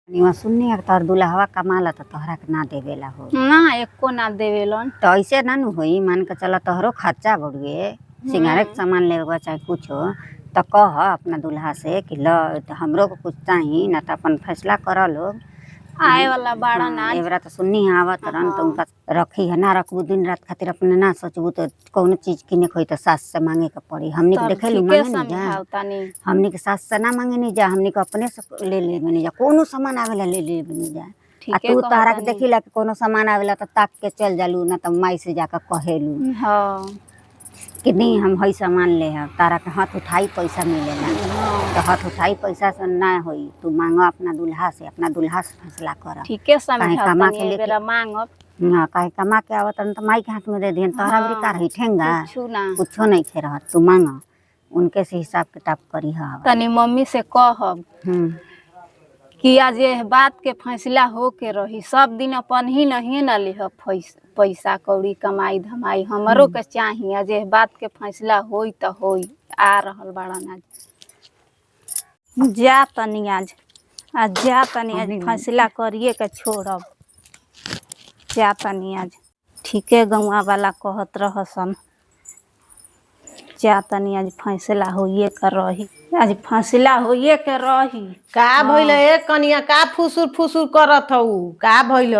निवा सुननी है तोहर दुल्हवा कमाला तो तोहरा के ना देवेला हो ना एको ना देवेलन। तो ऐसे ना नु होई मान के चला तोहरो खर्चा बढ़ुए सिंगारे के सामान लेवे चाहे कुछ हो तो कह अपना दुल्हा से कि ल तो हमरो को कुछ चाहिए ना तो अपन फैसला कर लो आए वाला बाड़ा ना एवरा तो सुननी है आवत रन तो उनका रखी है ना रखबू दिन रात खातिर अपने ना सोचबू तो कौन चीज किने खोई तो सास से मांगे के पड़ी हमनी के देखे लू मांगे नहीं जा हमनी के सास से ना मांगे नहीं जा हमनी के अपने से ले ले नहीं जा कोनो सामान आवेला ले ले नहीं जा आ तू तारा के देखिला कि कोनो सामान आवेला तो ताक के चल जालू ना तो माई से जाकर कहेलू हां कि नहीं हम हई सामान ले है तारा के हाथ उठाई पैसा मिलेला तो हाथ उठाई पैसा से ना होई तू मांगो अपना दुल्हा से फैसला कर ठीक है समझा के बेरा मांगब ना काहे कमा के आवत तो माई के हाथ में दे दिहन तोहरा भी कार ही ठेंगा कुछो नहीं खे रह तू मांगो उनके से हिसाब किताब करी है तनी मम्मी से कहब कि आज ये बात के फैसला हो के रही सब दिन अपन ही नहीं न लिह पैसा कौड़ी कमाई धमाई हमरो के चाहिए आज ये बात के फैसला होई तो होई आ रहल बाड़ा ना जा तनी आज जा तनी आज फैसला करिए के छोड़ब जा तनी आज ठीके गौवा वाला कहत रहसन जा तनी आज फैसला होइए के रही आज फैसला होइए के रही का भइल ए कनिया का फुसुर फुसुर करत हऊ का भइल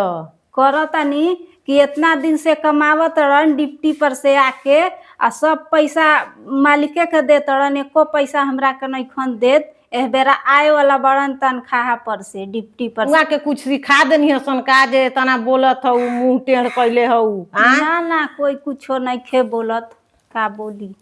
करतनी कि इतना दिन से कमावत रहन डिप्टी पर से आके आ सब पैसा मालिके के देत रहन एको पैसा हमरा के नहीं खन देत एह बेरा आए वाला बड़न तनख्वाह पर से डिप्टी पर उहा के कुछ सिखा देनी हसन का जे तना बोलत हऊ मुंह टेढ़ कइले हऊ ना ना कोई कुछो नहीं खे बोलत का बोली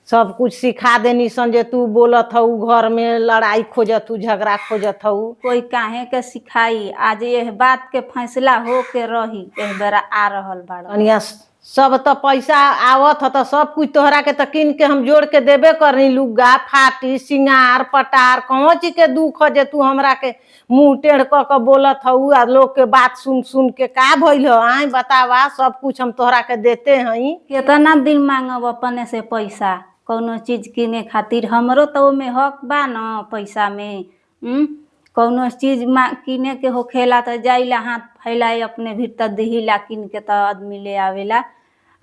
सब कुछ सिखा देनी सन जे तू बोलत हऊ घर में लड़ाई खोजत हऊ झगड़ा खोजत हऊ कोई काहे के सिखाई आज यह बात के फैसला हो के रही एह बेरा आ रहल बाड़ा कनिया सब तो पैसा आवत ह तो सब कुछ तोहरा के तो किन के हम जोड़ के देबे करनी लुगा फाटी सिंगार पटार कौन चीज के दुख ह जे तू हमरा के मुंह टेढ़ क के बोलत हऊ आ लोग के बात सुन सुन के का भइल ह आई बतावा सब कुछ हम तोहरा के देते हई कितना दिन मांगब अपने से पैसा कौनो चीज किने खातिर हमरो तो में हक बा न पैसा में कौनो चीज किने के होखेला तो जाइला हाथ फैलाए अपने भीतर दिहिला किन के तो आदमी ले आवेला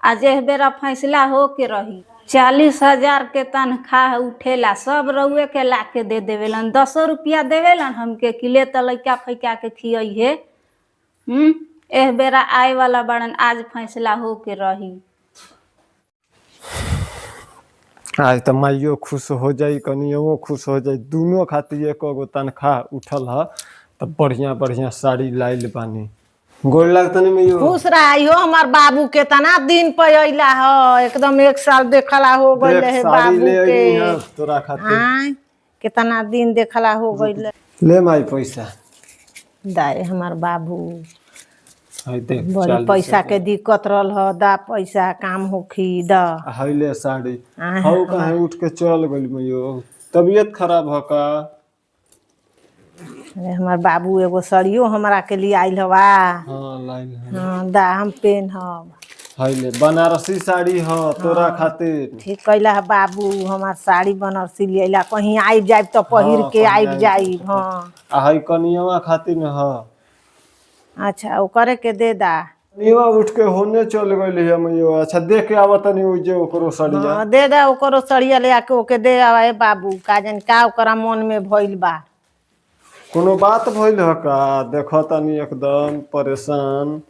आज एह बेरा फैसला हो के रही 40,000 के तनख्वाह उठेला सब रउए के ला के दे देवेलन 10 रुपया देवेलन हमके किले तो लइका फैका के खियइहे एह बेरा आए वाला बड़न आज फैसला हो के रही आज तो माइयो खुश हो जाई कनियो खुश हो जाई दोनों खातिर एक गो तनख्वाह उठल ह तो बढ़िया बढ़िया साड़ी लाइल बानी गोड़ लगतनी में खुश रही हो हमार बाबू के तना दिन पे अइला ह एकदम 1 साल देखला हो गइल है बाबू के तोरा खातिर कितना दिन देखला हो गइल ले माई पैसा दाए हमार बाबू देख बड़ी पैसा के दिक्कत रहल ह दा पैसा काम होखी दा हइले साड़ी हौ कहे उठ के चल गइल मयो तबीयत खराब ह का अरे हमार बाबू एगो साड़ियो हमरा के लिए आइल हवा हां लाइल हां दा हम पेनहब हइले बनारसी साड़ी ह तोरा खातिर ठीक कइला है बाबू हमार साड़ी बनारसी लियाइला कहीं आइब जाइब तो पहिर के आइब जाइब हां आ हई कनियावा खातिर न ह अच्छा ओ करे के दे दा निवा उठ के होने चल गइल है मयो अच्छा देख के आवतनी ओ जे ओकरो साड़िया हां दे दा ओकरो साड़िया ले आके ओके दे आवे बाबू का जन का ओकरा मन में भइल बा कोनो बात भइल ह का देखो तनी एकदम परेशान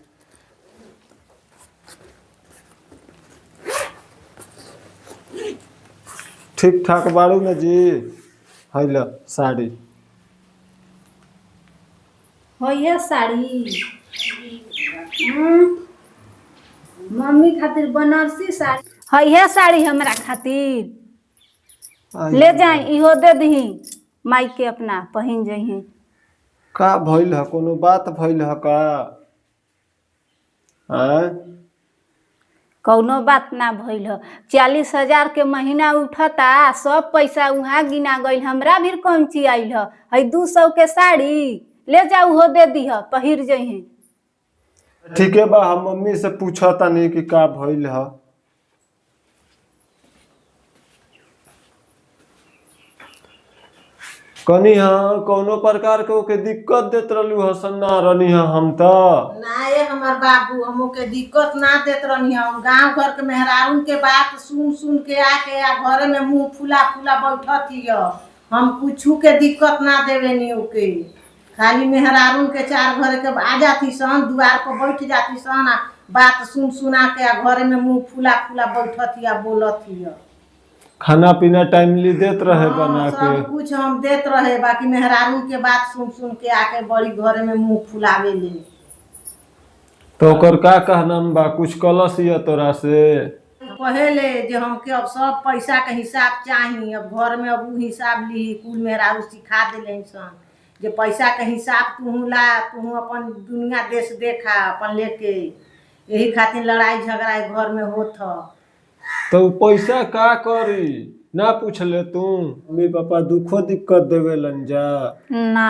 ठीक ठाक बाड़ू न जी हइला साड़ी होइए साड़ी मम्मी खातिर बनारसी साड़ी है साड़ी हमरा खातिर ले जाई इहो दे दही माई के अपना पहिन जइहे का भइल ह कोनो बात भइल ह का कौनो बात ना भइल ह 40,000 के महीना उठता सब पैसा उहाँ गिना गइल हमरा भी कौन चीज आइल है 200 के साड़ी ले जाऊ हो दे दी पहिर जइहे ठीक है बा हम मम्मी से पूछा तनी कि का भइल ह कनी हाँ कोनो प्रकार के ओके दिक्कत देत रहलू हसन ना रहनी हम तो ना ये हमार बाबू हमो के दिक्कत ना देत रहनी हम गांव घर के मेहरारून के बात सुन सुन के आके आ घरे में मुंह फुला फुला बैठत हिय हम कुछू के दिक्कत ना देवे नी ओके खाली मेहरारून के चार घर के आ जाती सन दुआर पर बैठ जाती सन आ बात सुन सुना के आ घरे में मुंह फुला फुला बैठत हिय बोलत हिय खाना पीना टाइमली देत रहे बना के सब कुछ हम देत रहे बाकी मेहरारू के बात सुन सुन के आके बड़ी घरे में मुंह फुलावे ले तो ओकर का कहना बा कुछ कलस या तोरा से पहले जे हमके अब सब पैसा के हिसाब चाही अब घर में अब उ हिसाब ली कुल मेहरारू सिखा देले सन जे पैसा के हिसाब तू ला तू अपन दुनिया देश देखा अपन लेके यही खातिर लड़ाई झगड़ा घर में होत ह तो पैसा का करी ना पूछले तू मम्मी पापा दुखो दिक्कत देवे लन जा ना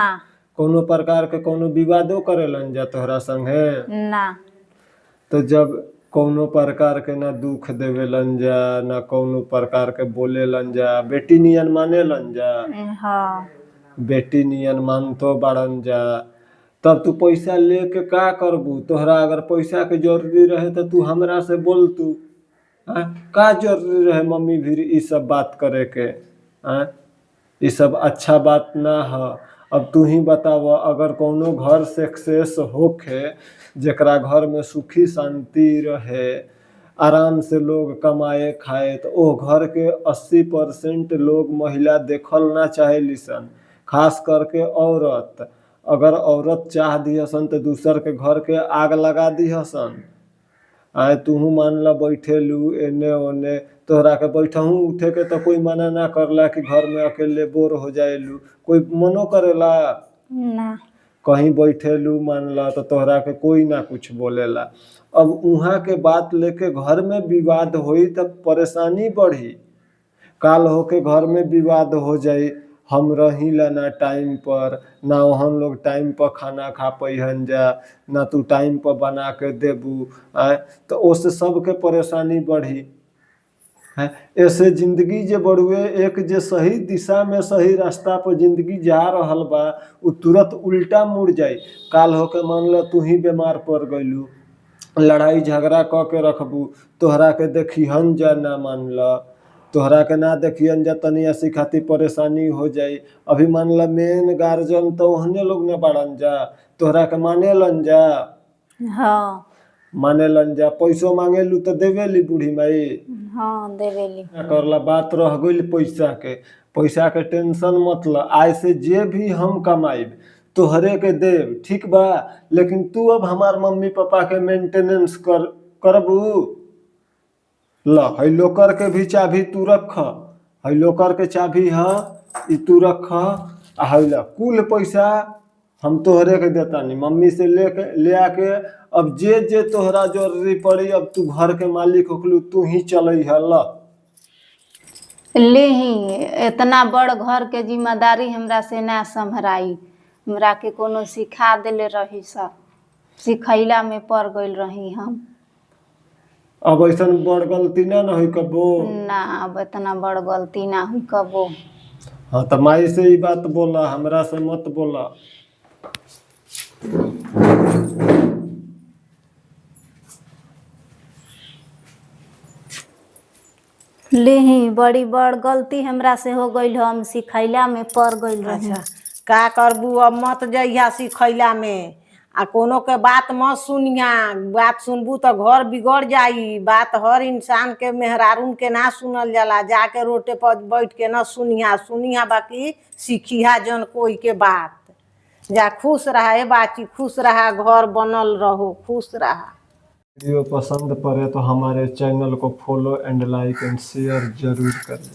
कोनो प्रकार के कोनो विवादो करे लन जा तोहरा संगे ना तो जब कोनो प्रकार के ना दुख देवे लन जा ना कोनो प्रकार के बोले लन जा बेटी नियन माने लन जा हाँ बेटी नियन मानतो बाड़न जा तब तू पैसा लेके का करबू तोहरा अगर पैसा के जरूरी रहे तो तू हमरा से बोल तू का जरूरी रहे मम्मी भी ई सब बात करे के ये सब अच्छा बात ना है अब तू ही बताव अगर कोनो घर सक्सेस होके जकरा घर में सुखी शांति रहे आराम से लोग कमाए खाए तो ओ घर के 80% लोग महिला देखल ना चाहे लिसन खास करके औरत अगर औरत चाह दिहसन तो दूसर के घर के आग लगा दिहसन आए तूहू मान ला बैठेलू एने ओने तोहरा के बैठहू उठे के तो कोई मना ना करला कि घर में अकेले बोर हो जाएलू कोई मनो करेला ना कहीं बैठेलू मान ला तो तोहरा के कोई ना कुछ बोलेला अब उहाँ के बात लेके घर में विवाद होई तब परेशानी बढ़ी काल होके घर में विवाद हो जाई हम रहीला ना टाइम पर ना हम लोग टाइम पर खाना खा पैहन जा ना तू टाइम पर बना के देबू तो उससे सबके परेशानी बढ़ी है ऐसे जिंदगी जे बढ़ुए एक जे सही दिशा में सही रास्ता पर जिंदगी जा रहल बा उ तुरंत उल्टा मुड़ जाई काल होके मान लो तू ही बीमार पड़ गइलू लड़ाई झगड़ा क के रखबू तोहरा के देखिहन जा ना मान ला तोहरा के ना देखियन जा तनी ऐसी खातिर परेशानी हो जाई अभी मान ला मेन गार्जियन तो ओहने लोग ने बाड़न जा तोहरा के माने लन जा हाँ माने लन जा पैसो मांगेलू तो देवेली बूढ़ी माई हाँ देवेली करला बात रह गई पैसा के टेंशन मत ल आज से जे भी हम कमाइब तोहरे के देव ठीक बा लेकिन तू अब हमार मम्मी पापा के मेंटेनेंस करबू ल है लोकर के भी चाबी तू रख है लोकर के चाबी है ई तू रख आ है ला कुल पैसा हम तोहरे के देता नहीं मम्मी से ले आके अब जे जे तोहरा जरूरी पड़ी अब तू घर के मालिक होखलू तू ही चलई है ल ले ही इतना बड़ घर के जिम्मेदारी हमरा से ना संभराई हमरा के कोनो सिखा देले रही सब सिखैला में पड़ गइल रही हम अब ऐसा बड़ गलती ना हुई कबो ना अब इतना बड़ गलती ना हुई कबो हाँ तो माई से ही बात बोला हमरा से मत बोला ले ही बड़ी बड़ गलती हमरा से हो गइल हम सिखैला में पड़ गइल रही का करबू अब मत जइहा सिखैला में आ कोनो के बात मत सुनिया बात सुनबू तो घर बिगड़ जाई बात हर इंसान के मेहरारून के ना सुनल जाला जाके रोटे पर बैठ के ना सुनिया बाकी सीखिया जन कोई के बात जा खुश रहा बाची खुश रहा घर बनल रहो खुश रहा वीडियो पसंद पड़े तो हमारे चैनल को follow and like and share जरूर करें।